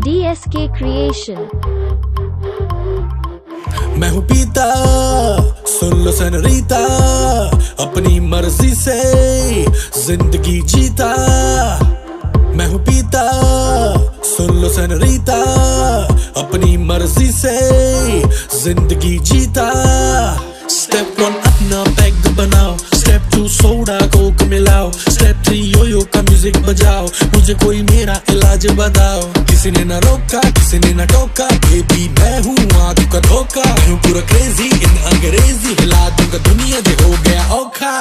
DSK Creation। मैं हूँ पीता, सुन लो सनरीता, अपनी मर्जी से जिंदगी जीता। मैं हूँ पीता, सुन लो सनरीता, अपनी मर्जी से जिंदगी जीता। स्टेप 1 अपना पैग बनाओ, स्टेप 2 सोडा कोक मिलाओ, स्टेप 3 योयो का म्यूजिक बजाओ, मुझे कोई मेरा इलाज बताओ। किसी ने न रोका, किसी ने न टोका, बेबी मैं हूँ आंख का धोखा। मैं हूँ पूरा क्रेजी इन अंग्रेजी, हिला दूंगा दुनिया जो हो गया औखा।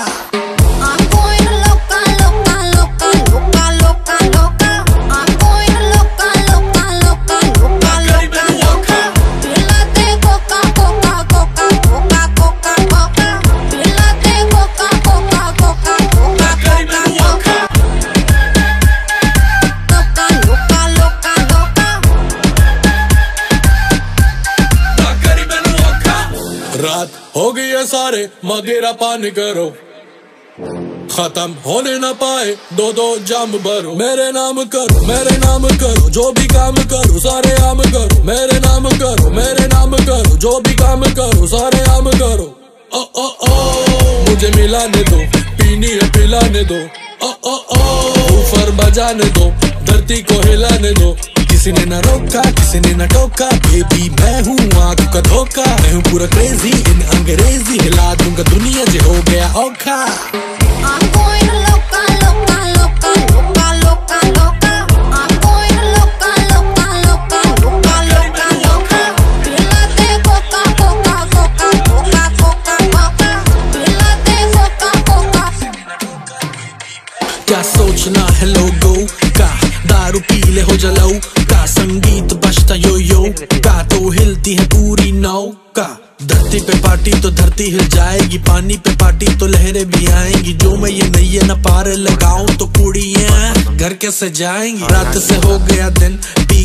रात हो गई है सारे मदिरा पानी करो, खत्म होने ना पाए दो दो जाम भरो। मेरे नाम करो, मेरे नाम करो, जो भी काम करो सारे आम करो। मेरे नाम करो, मेरे नाम करो, जो भी काम करो सारे आम करो। ओ ओ ओ मुझे मिलाने दो, पीनी है पिलाने दो। ओ ओ ओ ऊपर बजाने दो, धरती को हिलाने दो। किसी ने न रोका, किसी ने न टोका, बेबी मैं हूँ आंख का धोखा। मैं हूँ पूरा क्रेजी इन अंग्रेजी, हिला दूंगा दुनिया जो हो गया औखा। क्या सोचना है लोगों का, दारू पी ले हो जलाओ का, संगीत बजता यो यो का, तो हिलती है पूरी नौका। धरती पे पार्टी तो धरती हिल जाएगी, पानी पे पार्टी तो लहरें भी आएंगी। जो मैं ये नैये न पार लगाऊं तो कुड़ियां घर कैसे जाएंगी। रात से हो गया दिन, पी